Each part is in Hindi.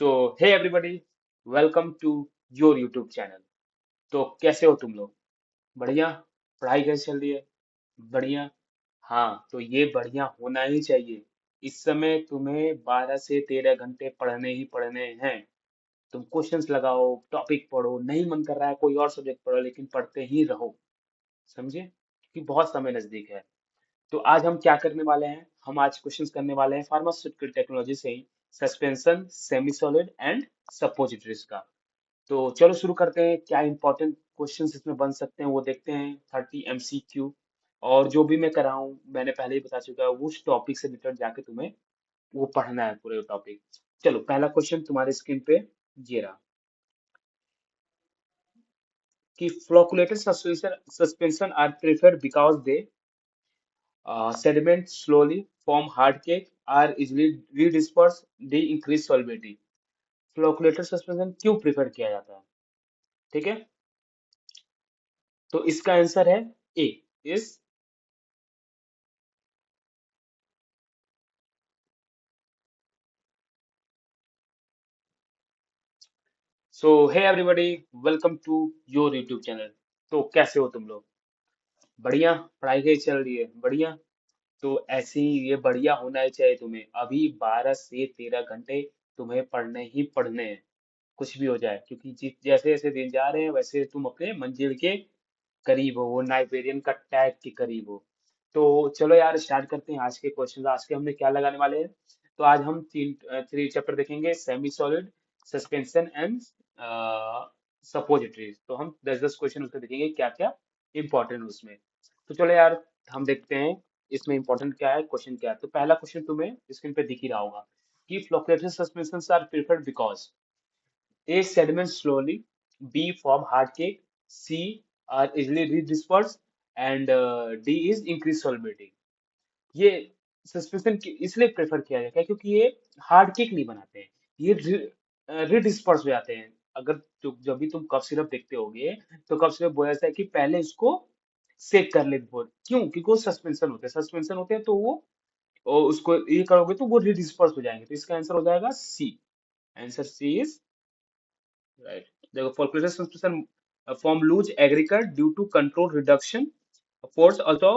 So hey everybody, welcome to your YouTube channel. तो कैसे हो तुम लोग? बढ़िया। पढ़ाई कैसी चल रही है? बढ़िया। हाँ, तो ये बढ़िया होना ही चाहिए। इस समय तुम्हें 12 से 13 घंटे पढ़ने ही पढ़ने हैं। तुम क्वेश्चंस लगाओ, टॉपिक पढ़ो, नहीं मन कर रहा है कोई और सब्जेक्ट पढ़ो, लेकिन पढ़ते ही रहो। समझे? क्योंकि बहुत समय नजदीक है। तो आज हम क्या करने वाले हैं? हम आज क्वेश्चंस करने वाले हैं फार्मास्यूटिकल टेक्नोलॉजी से ही, suspension, semi solid and suppositories का। तो चलो शुरू करते हैं। क्या इंपॉर्टेंट क्वेश्चंस इसमें बन सकते हैं वो देखते हैं। 30 MCQ। और जो भी मैं कर रहा हूँ मैंने पहले ही बता चुका है, उस टॉपिक से रिलेटेड जाके तुम्हें वो पढ़ना है पूरे टॉपिक। चलो पहला क्वेश्चन तुम्हारे स्क्रीन पे ये रहा कि flocculated suspension are preferred because they sediment slowly form hard cake, are easily redispersed, they increase solubility। Flocculated suspension क्यों प्रेफर किया जाता है? ठीक है, तो इसका आंसर है A is. So hey everybody, welcome to your YouTube channel. तो कैसे हो तुम लोग? बढ़िया। पढ़ाई कैसी चल रही है? बढ़िया। तो ऐसे ही ये बढ़िया होना ही चाहिए। तुम्हें अभी 12 से 13 घंटे तुम्हें पढ़ने ही पढ़ने हैं, कुछ भी हो जाए, क्योंकि जैसे जैसे दिन जा रहे हैं वैसे तुम अपने मंजिल के करीब हो, वो नाइबेरियन का टैग के करीब हो। तो चलो यार स्टार्ट करते हैं आज के क्वेश्चन। आज के हमने क्या लगाने वाले हैं? तो आज हम थ्री चैप्टर देखेंगे, semi solid, suspension and suppositories. तो हम 10-10 क्वेश्चन उसके देखेंगे, क्या क्या इंपॉर्टेंट उसमें। तो चलो यार हम देखते हैं इसमें इंपॉर्टेंट क्या है, क्वेश्चन क्या है। तो पहला क्वेश्चन तुम्हें स्क्रीन पे दिख ही रहा होगा कि flocculated suspension are preferred because A. Sediment slowly. B. Form hard cake. C. Are easily redispersed. And D is increased solubility। ये सस्पेंशन इसलिए प्रेफर किया जाता है क्योंकि ये हार्ड केक नहीं बनाते हैं, ये रिडिस्पर्स हो जाते हैं। अगर जब भी तुम कफ सिरप देखते होगे तो कफ सिरप बोला जाता है कि पहले इसको सेक कर ले बिफोर। क्यों? क्योंकि वो सस्पेंशन होते हैं तो वो और उसको ये करोगे तो वो रिडिस्पर्स हो जाएंगे। तो इसका आंसर हो जाएगा C. Answer C is right. The follicular suspension form loose aggregate due to controlled reduction force. Also,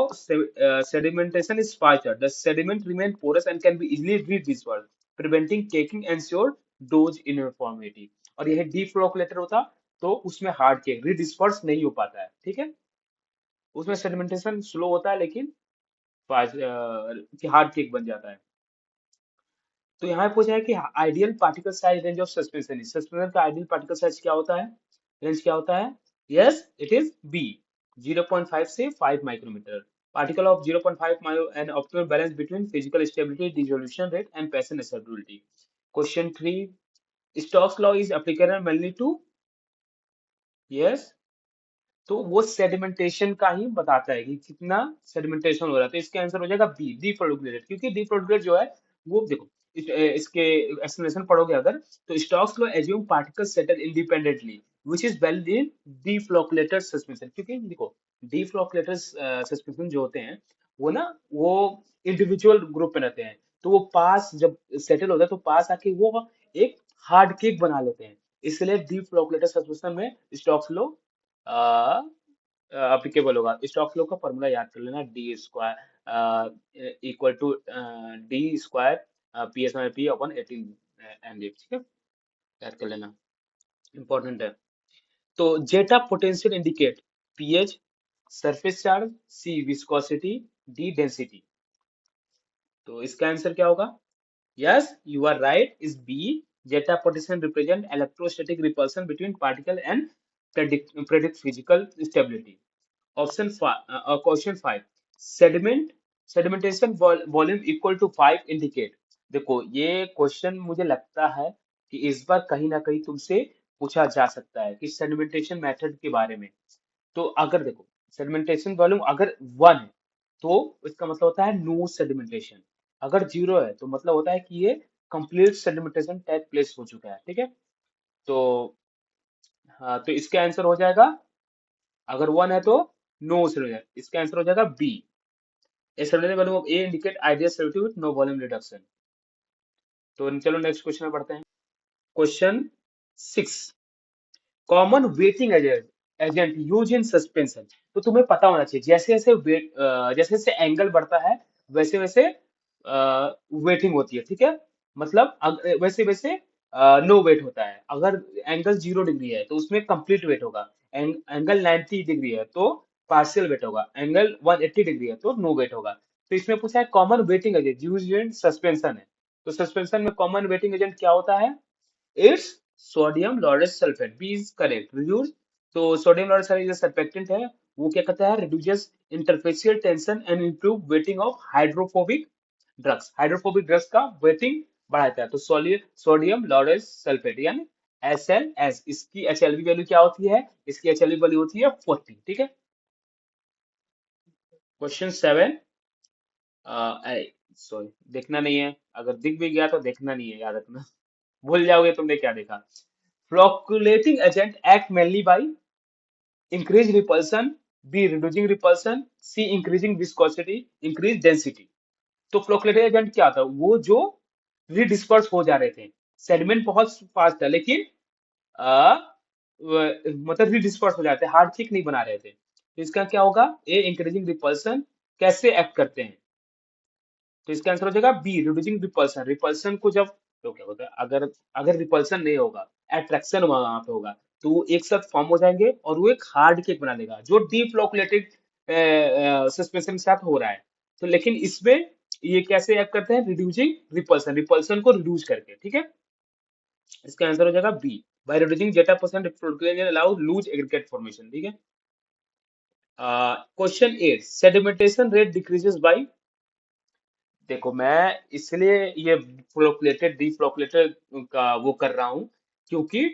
sedimentation is faster. The sediment remain porous and can be easily redispersed, preventing caking, ensure dose uniformity। और यह deflocculator होता तो उसमें हार्ड केक रिडिस्पर्स नहीं हो पाता है। ठीक है, उसमें सेडिमेंटेशन स्लो होता है लेकिन हार्ड केक बन जाता है। तो यहाँ पे पूछा है कि ideal particle size range of suspension. Suspension का आइडियल पार्टिकल साइज क्या होता है? रेंज क्या होता है? यस इट इज बी, 0.5 से 5 micrometer. Particle of 0.5 micro and optimal balance between physical stability, dissolution rate and passenger solubility. Question 3, Stokes law is applicable mainly to. Yes, तो वो सेडिमेंटेशन का ही बताता है कि कितना सेडिमेंटेशन हो रहा है। तो इसका आंसर हो जाएगा बी, डीफ्लोकुलेटेड। क्योंकि डीफ्लोकुलेटेड जो है वो देखो इसके एक्सप्लेनेशन पढ़ोगे अगर, तो Stokes law assume particle settle independently which is valid in deflocculated suspension. क्योंकि देखो डीफ्लोकुलेटेड सस्पेंशन जो होते हैं वो ना, वो इंडिविजुअल ग्रुप में रहते हैं। तो वो पास जब सेटल होता है तो पास आके वो एक हार्ड केक बना लेते हैं। इसलिए डीफ्लोकुलेटेड सस्पेंशन में स्टोक्स लॉ अप्लीकेबल होगा। स्टॉक्स लॉ का फॉर्मूला याद कर लेना, D square equal to D square P S P upon 18 M G. ठीक है, याद कर लेना, इंपॉर्टेंट है। तो zeta potential indicate pH, surface charge, C viscosity, D density. तो इसका आंसर क्या होगा? Yes you are right, is B. Zeta potential represent electrostatic repulsion between particle and predict physical stability। Question 5, sediment sedimentation volume equal to 5 indicate. देखो ये क्वेश्चन मुझे लगता है कि इस बार कहीं ना कहीं तुमसे पूछा जा सकता है कि सेडिमेंटेशन मेथड के बारे में। तो अगर देखो सेडिमेंटेशन वॉल्यूम अगर 1 है तो इसका मतलब होता है नो सेडिमेंटेशन। अगर 0 है तो मतलब होता है कि ये कंप्लीट सेडिमेंटेशन टेक प्लेस हो चुका है। ठीक है, तो हाँ, तो इसका आंसर हो जाएगा, अगर 1 है तो नो सेलुलर। इसका आंसर हो जाएगा B. A cellular volume of A indicate ideal cellular with no volume reduction. तो चलो नेक्स्ट क्वेश्चन में बढ़ते हैं। Question 6, common wetting agent agent use in suspension. तो तुम्हें पता होना चाहिए, जैसे जैसे वेट जैसे जैसे एंगल बढ़ता है वैसे वैसे वेटिंग होती है, ठीक है। मतलब वैसे वैसे नो वेट होता है। अगर एंगल 0 डिग्री है तो उसमें कंप्लीट वेट होगा। एंगल 90 डिग्री है तो पार्शियल वेट होगा। एंगल 180 डिग्री है तो नो वेट होगा। तो इसमें पूछा है common wetting agent use in suspension है। तो सस्पेंशन में कॉमन वेटिंग एजेंट क्या होता है? It's sodium laureth sulphate. B is correct, reduce. तो सोडियम लॉरेस सल्फेट जो सर्फेक्टेंट है वो क्या करता है? Reduces interfacial tension and improve wetting of hydrophobic drugs. Hydrophobic drugs का वेटिंग बढ़ाता है। तो सोडियम लॉरेस सल्फेट यानी SLS, इसकी HLV वैल्यू क्या होती है? इसकी HLV वैल्यू होती है 40, ठीक है। क्वेश्चन 7, सॉरी देखना नहीं है, अगर दिख भी गया तो देखना नहीं है, याद रखना। भूल जाओगे तुमने क्या देखा। Flocculating agent act mainly by increase repulsion, B reducing repulsion, C increasing viscosity, increase density. तो फ्लोकुलेटिंग एजेंट क्या था? वो जो रिडिस्पर्स हो जा रहे थे। सेडिमेंट बहुत फास्ट है लेकिन आ, मतलब रिडिस्पर्स हो जाते हैं, हार्ड थिक नहीं बना रहे थे। तो इसका क्या होगा? ए इंक्रीजिंग रिपल्सन। कैसे एक्ट करते हैं? तो इसका आंसर हो जाएगा बी रिड्यूसिंग रिपल्सन। रिपल्सन को जब, तो क्या होता है, अगर अगर रिपल्सन नहीं होगा, अट्रैक्शन वहां पे होगा, तो वो एक साथ फॉर्म हो जाएंगे और वो एक हार्ड केक बना देगा जो डीफ्लोकुलेटेड सस्पेंशन के साथ हो रहा है। तो लेकिन इसमें ये कैसे एक्ट करते हैं? रिड्यूसिंग रिपल्सन, रिपल्सन को रिड्यूस करके, ठीक है। इसका आंसर हो जाएगा B, by reducing zeta percent flocculation allow loose aggregate formation, ठीक है। Question 8, sedimentation rate decreases by. देखो मैं इसलिए ये फ्लोकुलेटेड डीफ्लोकुलेटेड का वो कर रहा हूँ क्योंकि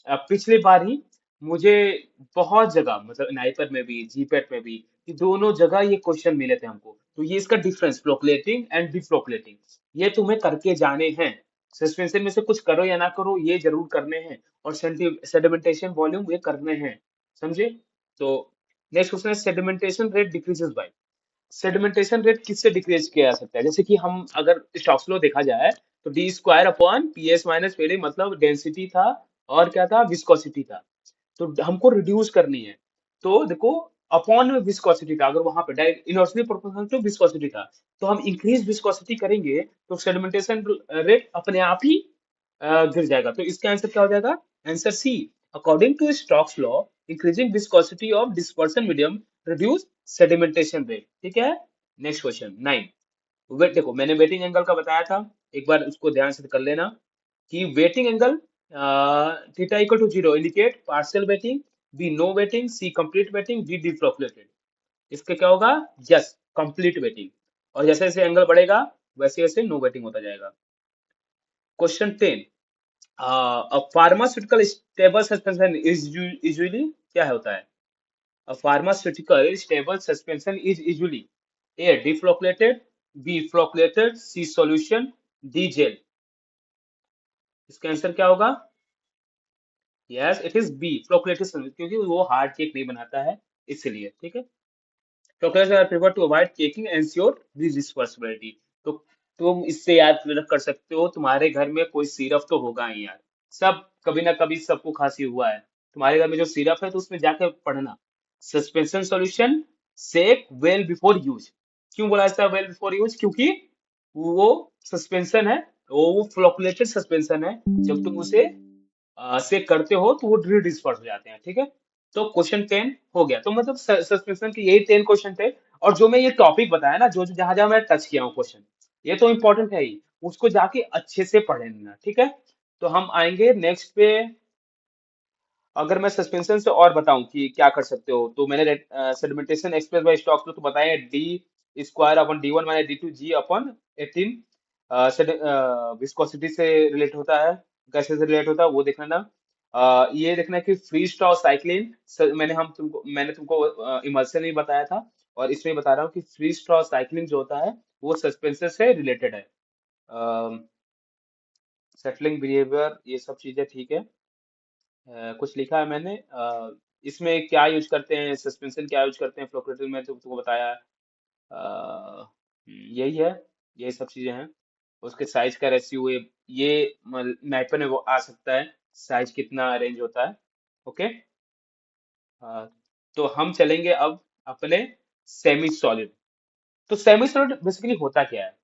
पिछली बार ही मुझे बहुत जगह, मतलब नाइपर में भी जीपेट में भी, ये दोनों जगह ये क्वेश्चन मिले थे हमको। तो ये इसका डिफरेंस फ्लोकुलेटिंग एंड डीफ्लोकुलेटिंग ये तुम्हें करके जाने हैं। सस्पेंशन में से कुछ करो या ना करो, ये जरूर करने हैं। और सेडिमेंटेशन वॉल्यूम ये करने हैं, समझे। तो नेक्स्ट क्वेश्चन है, sedimentation rate decreases bye. Sedimentation rate किससे डिक्रीज किया जा सकता है? जैसे कि हम अगर स्टॉक्स लो देखा जाए तो D square upon P S minus P, मतलब डेंसिटी था और क्या था? विस्कोसिटी था। तो हमको रिड्यूस करनी है। तो देखो अपॉन में विस्कोसिटी था, अगर वहां पे direct inversely proportional to viscosity था, तो हम इंक्रीज विस्कोसिटी करेंगे तो सेडिमेंटेशन रेट अपने आप ही गिर जाएगा। तो इसका आंसर क्या हो जाएगा? Answer C, according to Stokes law increasing viscosity of dispersion medium reduce sedimentation rate, ठीक है। Next question 9, wait. देखो मैंने वेटिंग एंगल का बताया था, एक बार उसको ध्यान से कर लेना कि wetting angle theta equal to 0 indicate partial wetting, B no wetting, C complete wetting, D deflocculated. इसका क्या होगा? Yes, complete wetting. और जैसे जैसे एंगल बढ़ेगा वैसे वैसे नो वेटिंग होता जाएगा। Question 10, pharmaceutical stable suspension is usually क्या होता है? A pharmaceutical stable suspension is usually A. Deflocculated, B. Flocculated, C. Solution, D. Gel। इसका आंसर क्या होगा? Yes it is B, flocculated solution, क्योंकि वो हार्ड केक नहीं बनाता है इसलिए, ठीक है। Flocculation are prefer to avoid caking ensure reversibility. तो तुम इससे याद कर सकते हो, तुम्हारे घर में कोई सिरप तो होगा ही यार। सब कभी ना कभी सबको खांसी हुआ है। तुम्हारे घर में जो सिरप है तो उसमें जाकर पढ़ना, सस्पेंशन सॉल्यूशन सेक वेल बिफोर यूज। क्यों बोला जाता है वेल बिफोर यूज? क्योंकि वो सस्पेंशन है, वो फ्लोकुलेटेड सस्पेंशन है। जब तुम उसे से करते हो तो वो डिस्पर्स हो जाते हैं, ठीक है। तो क्वेश्चन 10 हो गया। तो मतलब सस्पेंशन के यही 10 क्वेश्चन थे। और जो मैं ये टॉपिक बताया ना, जो जहां जहां मैं टच किया हूँ क्वेश्चन, ये तो इंपॉर्टेंट है ही, उसको जाके अच्छे से पढ़ लेना, ठीक है। तो हम आएंगे नेक्स्ट पे। अगर मैं सस्पेंशन से और बताऊं कि क्या कर सकते हो, तो मैंने सेडिमेंटेशन एक्सप्रेस बाय स्टॉक्स तो बताया, D square upon D 1 minus D 2 जी अपन 18 विस्कोसिटी से रिलेट होता है, कैसे से रिलेट होता है वो देखना ना। ये देखना है कि फ्री स्ट्रॉ साइक्लिन, मैंने तुमको इमल्सन ही बताया था, और इसमें बता रहा हूँ कि फ्री स्ट्रॉ साइक्लिंग जो होता है वो सस्पेंशन से रिलेटेड है। सेटलिंग बिहेवियर ये सब चीजें ठीक है। कुछ लिखा है मैंने, इसमें क्या यूज करते हैं, सस्पेंशन क्या यूज करते हैं फ्लोकुलेटर में, तो तुमको बताया है। यही है, यही सब चीजें हैं। उसके साइज का रेशियो ये मैपर में वो आ सकता है, साइज कितना रेंज होता है। ओके। तो हम चलेंगे अब अपने सेमी सॉलिड। तो सेमी सॉलिड बेसिकली होता क्या है?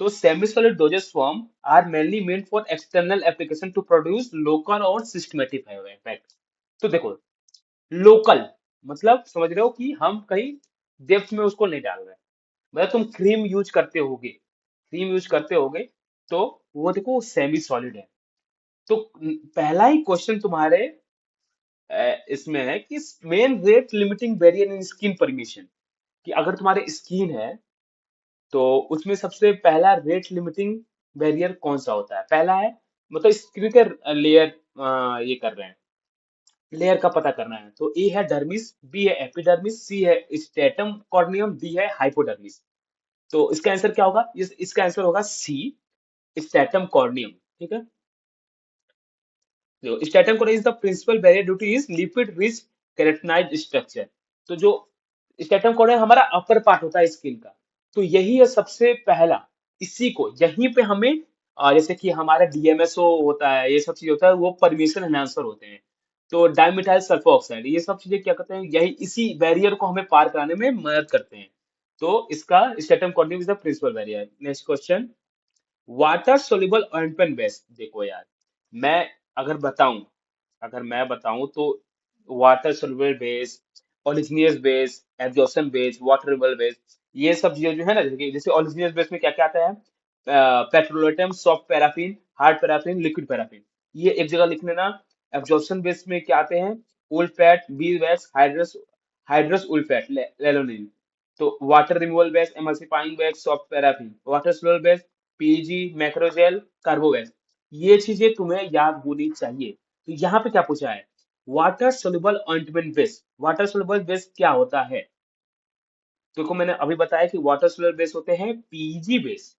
तो semi solid dosage form are mainly made for external application to produce local और सिस्टमेटिक इफेक्ट। तो देखो, लोकल मतलब समझ रहे हो कि हम कहीं डेप्थ में उसको नहीं डाल रहे। मतलब तुम क्रीम यूज करते होगे, क्रीम यूज करते होगे, तो वो देखो सेमी सॉलिड है। तो पहला ही क्वेश्चन तुम्हारे इसमें है कि मेन रेट लिमिटिंग वेरिएंट इन स्किन परमिशन, कि अगर तुम्हारे स्किन है तो उसमें सबसे पहला रेट लिमिटिंग बैरियर कौन सा होता है? पहला है, मतलब स्किन के लेयर ये कर रहे हैं, लेयर का पता करना है। तो ए है डर्मिस, बी है एपिडर्मिस, सी है स्टेटम कॉर्नियम, डी है हाइपोडर्मिस। तो इसका आंसर क्या होगा? इसका आंसर होगा सी, स्टेटम कॉर्नियम। ठीक है। तो stratum corneum is the principal barrier due to is lipid rich keratinized structure. तो जो स्टेटम कॉर्नियम हमारा अपर पार्ट होता है स्किन का, तो यही है सबसे पहला। इसी को यहीं पे हमें जैसे कि हमारा डीएमएसओ होता है, ये सब चीज होता है, वो परमिशन एनहांसर होते हैं। तो डाइमिथाइल सल्फर ऑक्साइड, ये सब चीजें क्या करते हैं, यही इसी बैरियर को हमें पार कराने में मदद करते हैं। तो इसका stratum corneum is the principal barrier. Next question, water soluble ointment base. देखो यार, मैं अगर बताऊं अगर मैं बताऊं तो water soluble base, oleaginous base, absorption base, water removal base, ये सब चीजें जो है ना, जैसे ओलिजिनियस बेस में क्या क्या आता है? Petrolatum, soft paraffin, hard paraffin, liquid paraffin, ये एक जगह लिख लेना। एब्जॉर्प्शन बेस में क्या आते हैं? Wool fat, bee wax, hydrous hydrous wool fat, lanolin. तो water removal base, emulsifying base, soft paraffin. Water soluble base, PG, macrogel, carbowax. ये चीजें तुम्हें याद होनी चाहिए। तो यहाँ पे क्या पूछा है? Water soluble ointment base. Water soluble base क्या होता है? देखो, मैंने अभी बताया कि वाटर सोल्यूबल बेस होते हैं पीजी बेस।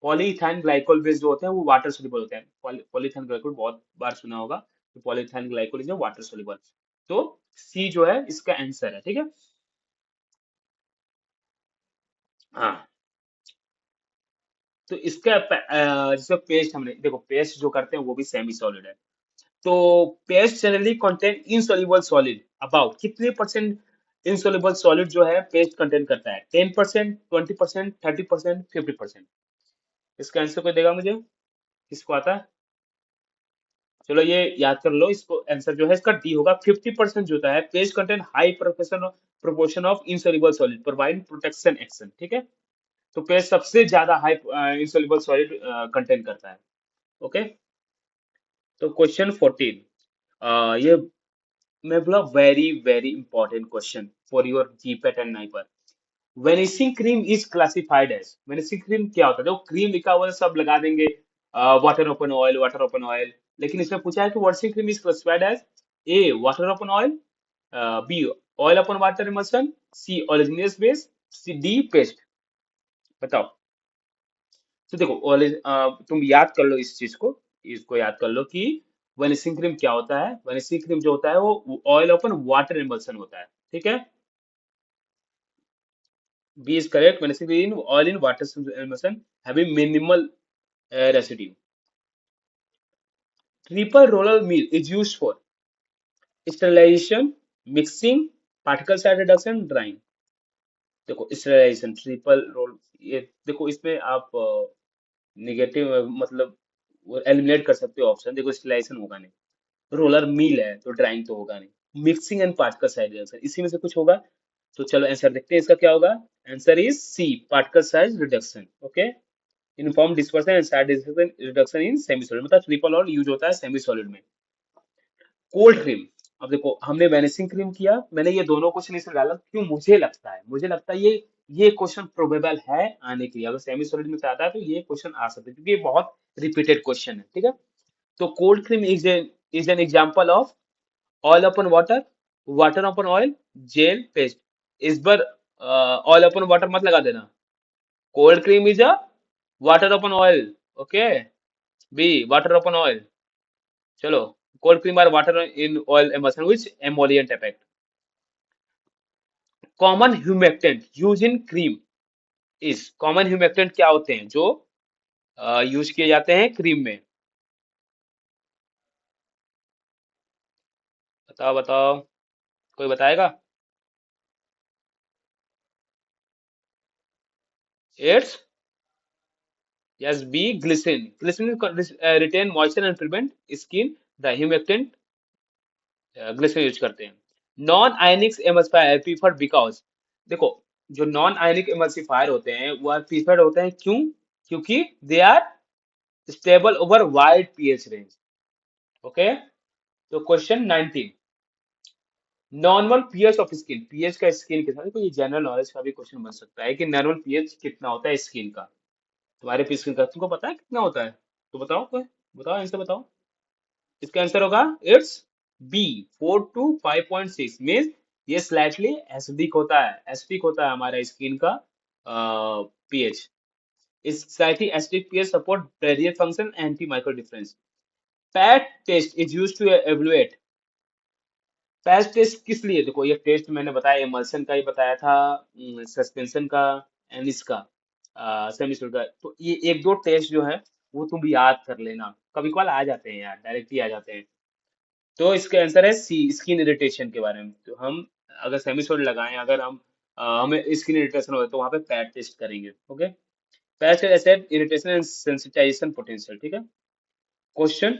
पॉलीइथाइल ग्लाइकोल बेस जो होते हैं वो वाटर सोल्यूबल होते हैं। पॉलीइथाइल ग्लाइकोल बहुत बार सुना होगा, तो पॉलीइथाइल ग्लाइकोल इज वाटर सोल्यूबल। तो सी जो है इसका आंसर है। ठीक है। हाँ। तो इसका जैसे पेस्ट, हमने देखो पेस्ट जो करते हैं वो भी सेमी सॉलिड है। तो paste generally contain insoluble solid about कितने परसेंट? इनसॉल्युबल सॉलिड जो है पेस्ट कंटेन करता है 10%, 20%, 30%, 50%। इसका आंसर कोई देगा मुझे? किसको आता है? चलो ये याद कर लो, इसको आंसर जो है इसका डी होगा। 50% जो होता है paste contain high proportion of insoluble solid provide protection action. ठीक है। तो पेस्ट सबसे ज्यादा हाई इनसॉल्युबल सॉलिड कंटेन करता है। ओके। तो क्वेश्चन 14, ये मैं बोला very very important question for your GPAT and NIPER. Vanishing cream is classified as, vanishing cream क्या होता है? देखो क्रीम लिखा हुआ है, सब लगा देंगे, water upon oil, water upon oil. लेकिन इसमें पूछा है कि vanishing cream is classified as A water upon oil, B oil upon water emulsion, C oleaginous base, C D paste. बताओ। तो देखो तुम याद कर लो इस चीज को, इसको याद कर लो कि वेनिशिंग क्रीम क्या होता है। वेनिशिंग क्रीम जो होता है वो ऑयल अपन वाटर इमल्सन होता है। ठीक है। B is correct, vanishing cream oil in water emulsion having minimal residue. Triple roller mill is used for sterilization, mixing, particle size reduction, drying. देखो स्टेरिलाइजेशन, ट्रिपल रोल, ये देखो इसमें आप निगेटिव मतलब एलिमिनेट कर सकते हो ऑप्शन। देखो स्टेरिलाइजेशन होगा नहीं, रोलर मिल है तो ड्राइंग तो होगा नहीं, mixing and particle size reduction इसी में से कुछ होगा। तो चलो आंसर देखते हैं, इसका क्या होगा? Answer is C, particle size reduction. Okay. Uniform dispersion and size reduction in semi solid, मतलब ट्रिपल और यूज होता है सेमी सॉलिड में। कोल्ड क्रीम, अब देखो हमने वैनिशिंग क्रीम किया, मैंने ये दोनों क्वेश्चन इसमें डाला क्यों? मुझे लगता है ये क्वेश्चन प्रोबेबल है आने के लिए। अगर सेमी सॉलिड में से आता है तो ये क्वेश्चन आ सकता है, क्योंकि ये बहुत रिपीटेड क्वेश्चन है। ठीक है। तो cold cream is an example of oil upon water, water upon oil, gel, paste. इस बार ऑयल अपॉन वाटर मत लगा देना। Cold cream is a water upon oil. Okay. B water upon oil. चलो, cold cream are water in oil emulsion which emollient effect. Common humectant used in cream is, common humectant क्या होते हैं? जो यूज किए जाते हैं क्रीम में? बताओ बताओ, कोई बताएगा? It's, yes, B, glycerine. Glycerine retain moisture and prevent skin the humectant, glycerine use करते हैं। Non ionic emulsifier preferred because, देखो, जो नॉन आयनिक एमल्सिफायर होते हैं वो प्रीफर्ड होते हैं, क्यों? क्योंकि they are stable over wide pH range. Okay, तो question 19, normal pH of skin, pH का स्किन कितना, देखो ये जनरल नॉलेज का भी क्वेश्चन बन सकता है कि नॉर्मल पीएच कितना होता है स्किन का, तुम्हारे पे स्किन का तुमको पता है कितना होता है? तो बताओ कोई, बताओ आंसर बताओ। इसका आंसर होगा इट्स बी, 4 to 5.6 मीन ये स्लाइटली एसिडिक होता है, एसिडिक होता है हमारा स्किन का पीएच। इस slightly acidic pH support barrier function, anti micro difference. Pat test is used to evaluate, patch test किस लिए, देखो ये टेस्ट मैंने बताया, इमल्सन का ही बताया था, सस्पेंशन का, एंड इसका सेमीसोल्ड का। तो ये एक दो टेस्ट जो है वो तुम भी याद कर लेना, कभी कभार आ जाते हैं यार, डायरेक्टली आ जाते हैं। तो इसका आंसर है सी, स्किन इरिटेशन के बारे में। तो हम अगर सेमीसोल्ड लगाएं, अगर हम हमें स्किन इरिटेशन हो तो वहां पे पैच टेस्ट करेंगे। ओके, पैच ऐसे इरिटेशन एंड सेंसिटाइजेशन पोटेंशियल, ठीक है। क्वेश्चन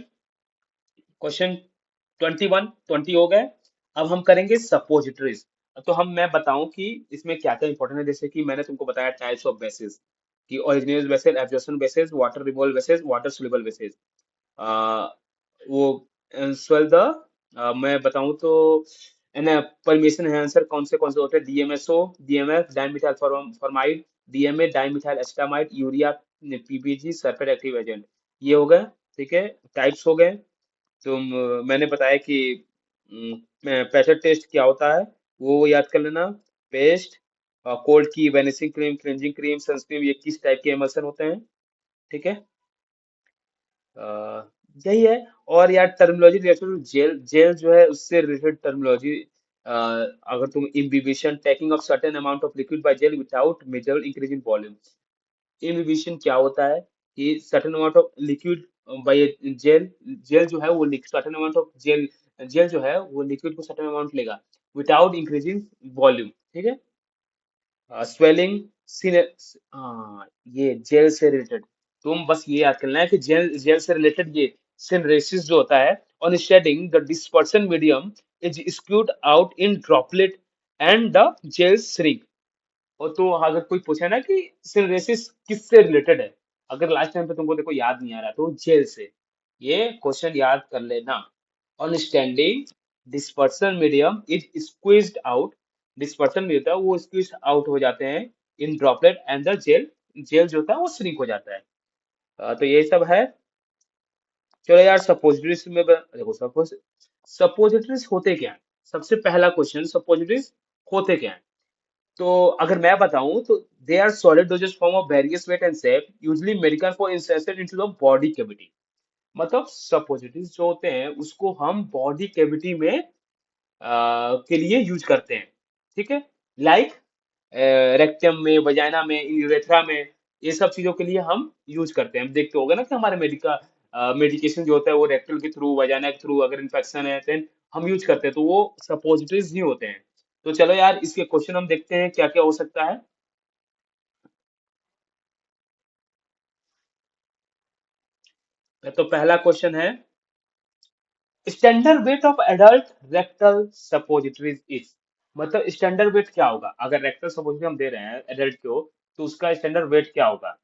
क्वेश्चन 20 हो गए। अब हम करेंगे सपोजिटरीज। तो मैं बताऊं कि इसमें क्या क्या इंपॉर्टेंट है, जैसे कि मैंने तुमको बताया टाइप्स ऑफ बेसिस, कि original basis, absorption basis, water removal basis, water soluble basis. वो स्वेल द, मैं बताऊं तो परमिशन है आंसर कौन से होते हैं, DMSO, DMF dimethyl formamide, DMA dimethyl acetamide, urea, PPG, sulphate active agent. ये हो गए, ठीक है, टाइप्स हो गए। तो मैंने बताया कि प्रेशर टेस्ट क्या होता है, वो याद कर लेना। पेस्ट, कोल्ड की vanishing cream, cleansing cream, sunscreen, ये किस टाइप के एमल्सन होते हैं, ठीक है। यही है। और यार terminology related to gel, gel जो है उससे रिलेटेड टर्मिनोलॉजी, अगर तुम imbibition, taking of certain amount of liquid by gel without measurable increase in volume. Inhibition क्या होता है कि certain amount of liquid by gel, gel जो है वो certain amount of gel, gel जो है वो लिक्विड को सर्टेन अमाउंट लेगा विदाउट इंक्रीजिंग वॉल्यूम, ठीक है। स्वेलिंग, ये जेल से रिलेटेड, तुम बस ये याद करना है कि जेल, जेल से रिलेटेड ये सिनरेसिस जो होता है, on shedding the dispersion medium is squeezed out in droplet and the gel shrink. और तो अगर कोई पूछे ना कि सिनरेसिस किससे रिलेटेड है, अगर लास्ट टाइम पे तुमको देखो याद नहीं आ रहा तो जेल से, ये क्वेश्चन याद कर लेना। On standing dispersion medium is squeezed out, dispersion भी होता है वो स्क्वीज आउट हो जाते हैं in droplet and the gel, gel जो होता है वो श्रिंक हो जाता है। तो ये सब है। चलो यार सपोजिटरीज में देखो, सपोजिटरीज होते क्या है, सबसे पहला क्वेश्चन, सपोजिटरीज होते क्या है? तो अगर मैं बताऊं तो they are solid dosage form of various weight and shape, usually medical for insertion into the body cavity. मतलब सपोजिटरीज जो होते हैं उसको हम बॉडी कैविटी में के लिए यूज करते हैं, ठीक है। लाइक रेक्टम में, वजाइना में, यूरेथ्रा में, ये सब चीजों के लिए हम यूज करते हैं। हम देखते होंगे ना कि हमारे मेडिकेशन जो होता है वो रेक्टल के थ्रू, वजाइना के थ्रू अगर इन्फेक्शन है देन हम यूज करते हैं, तो वो सपोजिटरीज ही होते हैं। तो चलो यार इसके क्वेश्चन हम देखते हैं क्या क्या हो सकता है। तो पहला क्वेश्चन है, standard weight of adult rectal suppositories is, मतलब स्टैंडर्ड वेट क्या होगा अगर रेक्टल सपोजिटरी हम दे रहे हैं एडल्ट को, तो उसका स्टैंडर्ड वेट क्या होगा?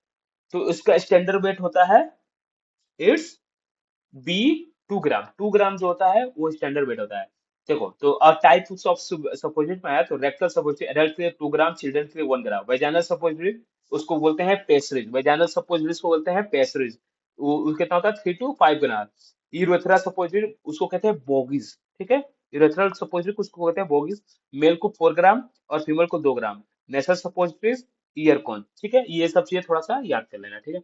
तो उसका स्टैंडर्ड वेट होता है इट्स बी, 2 ग्राम, 2 ग्राम जो होता है वो स्टैंडर्ड वेट होता है। देखो तो टाइप्स ऑफ सपोजिटरी में आया तो रेक्टल सपोजिटरी एडल्ट के लिए 2 ग्राम, चिल्ड्रन के लिए 1 ग्राम। वेजाइनल सपोजिटरी उसको बोलते हैं पेसरिज, वेजाइनल सपोजिटरी को बोलते हैं पेसरिज, वो कितना होता है 3 to 5 ग्राम। यूरेथ्रा सपोजिटरी उसको कहते हैं बोगीज, ठीक है। यूरेथ्रल सपोजिटरी उसको कहते हैं बोगीज, मेल को 4 ग्राम और फीमेल को 2 ग्राम। नेशनल सपोजिटरीज ईयरकॉन, ठीक है, ये सब चीजें थोड़ा सा याद कर लेना, ठीक है।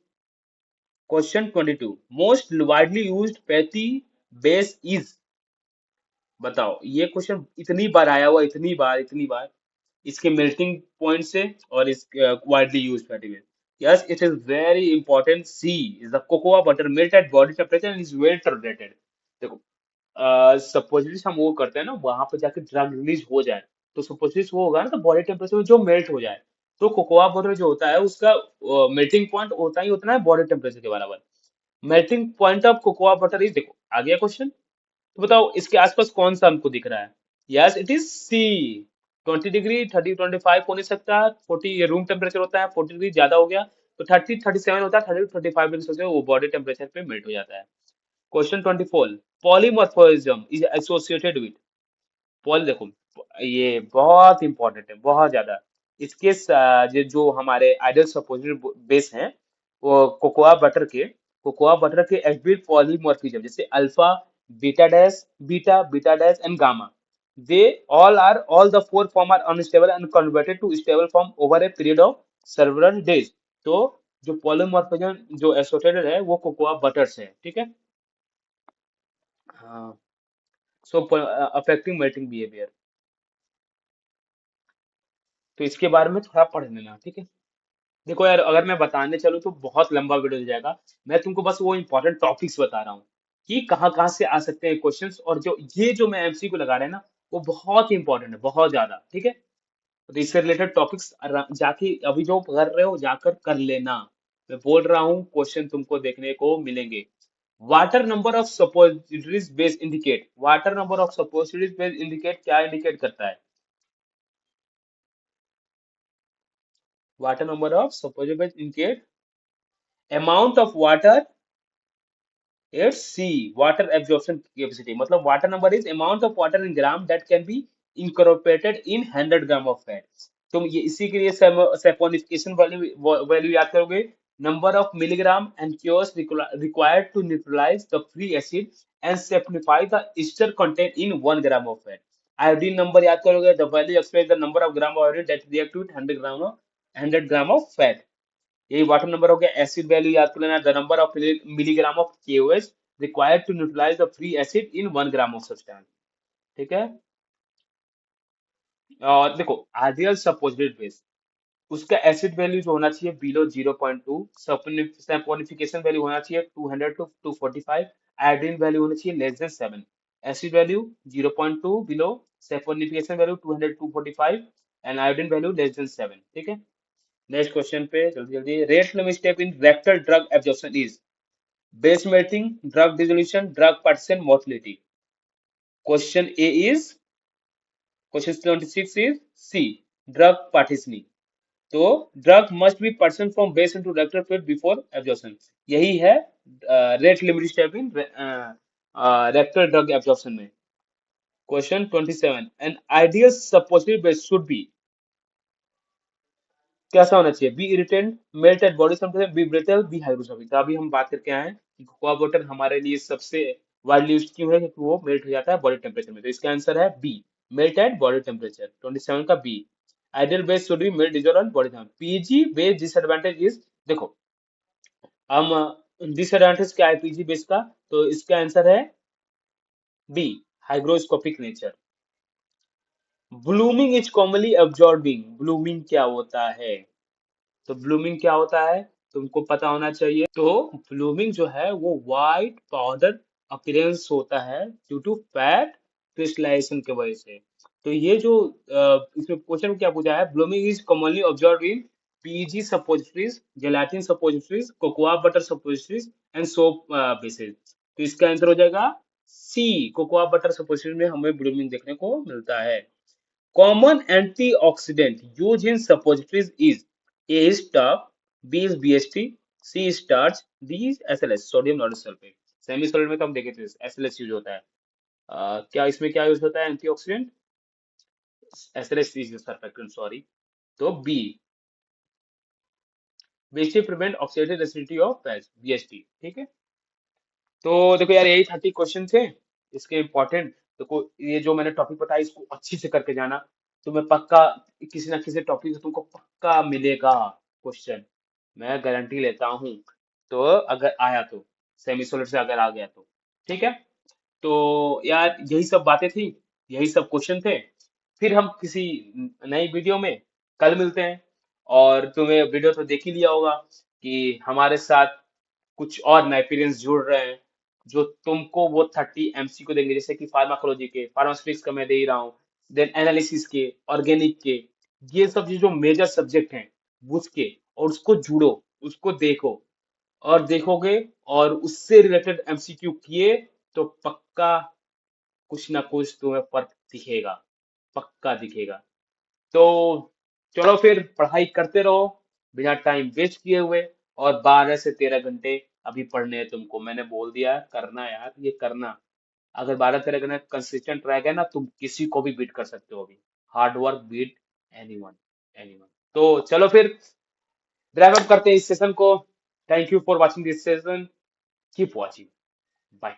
Question 22, most widely used pathy base is, बताओ ये क्वेश्चन इतनी बार आया हुआ, इतनी बार, इतनी बार, इसके मेल्टिंग पॉइंट से और इस widely used pathy base, Yes, it is very important. C is the cocoa butter melt at body temperature and is well tolerated. देखो, सपोजली हम वो करते हैं ना, वहां पे जाके ड्रग रिलीज हो जाए, तो सपोजली वो होगा ना, तो बॉडी टेम्परेचर में जो मेल्ट हो जाए, तो कोकोआ बटर जो होता है उसका मेल्टिंग पॉइंट होता ही उतना है बॉडी टेम्परेचर के बराबर। Melting point of cocoa butter is, देखो आ गया क्वेश्चन, तो बताओ इसके आसपास कौन सा हमको दिख रहा है। Yes it is C. 20 degree, 30, 25 हो नहीं सकता, 40 ये रूम टेम्परेचर होता है, 40 डिग्री ज्यादा हो गया, तो 30, 37 होता है, 30, 35 डिग्री सेल्सियस वो बॉडी टेम्परेचर पे मेल्ट हो जाता है। Question 24, polymorphism is associated with, Paul देखो, ये बहुत इंपॉर्टेंट है, बहुत ज्यादा। इसके जो हमारे आइडियल सपोजिट बेस हैं, वो कोकोआ बटर के एफबिट पॉलीमॉर्फिज्म, जैसे alpha, beta dash and gamma, they all the four form are unstable and converted to stable form over a period of several days. तो जो पॉलीमॉर्फिज्म जो एसोसिएटेड है वो कोकोआ बटर से है, ठीक है। हाँ, सो अफेक्टिंग मेल्टिंग बिहेवियर, तो इसके बारे में थोड़ा पढ़ लेना, ठीक है। देखो यार, अगर मैं बताने चलूँ तो बहुत लंबा वीडियो हो जाएगा। मैं तुमको बस वो इंपॉर्टेंट टॉपिक्स बता रहा हूँ कि कहाँ कहाँ से आ सकते हैं क्वेश्चंस, और जो ये जो मैं एमसीक्यू लगा रहे हैं ना, वो बहुत ही इंपॉर्टेंट है, बहुत ज्यादा, ठीक है। तो इससे रिलेटेड टॉपिक्स जाके अभी जो कर रहे हो जाकर कर लेना। मैं बोल रहा हूँ क्वेश्चन तुमको देखने को मिलेंगे। Water number of suppositories base indicate, water number of suppositories base indicate क्या इंडिकेट करता है? Water number of suppositories base indicate amount of water, it's C, water absorption capacity. मतलब water number is amount of water in gram that can be incorporated in 100 gram of fat. तुम ये इसी के लिए सैपोनिफिकेशन वैल्यू याद करोगे, number of milligram and cures required to neutralize the free acid and saponify the ester content in 1 gram of fat. Iodine number याद करोगे, the value express the number of gram of iodine that react with 100 gram of fat. यही वाटर नंबर हो गया। एसिड वैल्यू याद कर लेना, the number of milligram of KOH required to neutralize the free acid in 1 gram of substance, ठीक है। और देखो आइडियल सपोजिटेड बेस, उसका एसिड वैल्यू जो होना चाहिए बिलो 0.2, सैपोनिफिकेशन वैल्यू होना चाहिए 200 टू 245, आयोडीन वैल्यू होना चाहिए less than 7, acid value 0.2 below, saponification value 200 245 and iodine value less than 7, ठीक है। नेक्स्ट क्वेश्चन पे जल्दी जल्दी, rate limit step in rectal drug absorption is base melting, drug dissolution, drug partition, motility. Question A is, question 26 is C, drug partitioning. तो drug must be person from base into rectal fluid before absorption, यही है rate limit step in rectal drug absorption में। Question 27, an ideal suppository base should be, कैसा होना चाहिए? Be irritant, melt at body temperature, be brittle, be hygroscopic. तो अभी हम बात करके आए हैं कि कोकोआ वाटर हमारे लिए सबसे वाइडली यूज्ड क्यों है, क्योंकि वो मेल्ट हो जाता है बॉडी टेम्परेचर में। तो इसका आंसर है B, melt at body temperature, 27 का B. Ideal base should be melt dissolve on body temperature. PG base disadvantage is, देखो हम डिसएडवांटेज क्या है पीजी बेस का, तो इसका आंसर है B, hygroscopic nature. Blooming is commonly absorbing, blooming क्या होता है? तो ब्लूमिंग क्या होता है तुमको पता होना चाहिए। तो ब्लूमिंग जो है वो वाइट पाउडर अपीयरेंस होता है ड्यू टू फैट क्रिस्टलाइजेशन की वजह से। तो ये जो इसमें क्वेश्चन क्या पूछा है, blooming is commonly observe in PG suppositories, gelatin suppositories, cocoa butter suppositories and soap basis. तो इसका आंसर हो जाएगा सी, कोकोआ बटर सपोजिटरीज में हमें ब्लूमिंग देखने को मिलता है। Common antioxidant used in suppositories is A is talc, B is BST, C is starch, D is SLS, sodium laureate sulphate. Semi solid में तो हम देखे थे SLS यूज होता है। क्या इसमें क्या यूज होता है antioxidant? SLS is surfactant, sorry. तो B, BST prevent oxidative acidity of fats, BST, ठीक है। तो देखो यार यही 30 क्वेश्चन थे इसके इम्पोर्टेंट। देखो ये जो मैंने टॉपिक बताया इसको अच्छी से करके जाना, तो मैं पक्का किसी ना किसी टॉपिक से तुमको पक्का मिलेगा क्वेश्चन, मैं गारंटी लेता हूँ। तो अगर आया तो, सेमी सॉलिड से अगर आ गया तो, ठीक है। तो यार यही सब बातें थी, यही सब क्वेश्चन थे। फिर हम किसी नई वीडियो में कल मिलते हैं। और तुम्हें वीडियो तो देख ही लिया होगा कि हमारे साथ कुछ और नए पेरेंट्स जुड़ रहे हैं जो तुमको वो 30 MCQ देंगे, जैसे कि फार्माकोलॉजी के, फार्मास्यूटिक्स का मैं दे ही रहा हूँ, देन एनालिसिस के, ऑर्गेनिक के, ये सब जो मेजर सब्जेक्ट हैं उसके, और उसको जुड़ो, उसको देखो, और देखोगे और उससे रिलेटेड MCQ किए तो पक्का कुछ ना कुछ तुम्हें फर्क दिखेगा, पक्का दिखेगा। तो चलो फिर पढ़ाई करते रहो बिना टाइम वेस्ट किए हुए, और 12 से 13 घंटे अभी पढ़ने हैं तुमको, मैंने बोल दिया है, करना यार, ये करना। अगर 12 13 घंटे कंसिस्टेंट रह गए ना, तुम किसी को भी बीट कर सकते हो अभी। Hard work beat anyone, anyone. तो चलो फिर ड्राइव अप करते हैं इस सेशन को। Thank you for watching this session, keep watching, bye.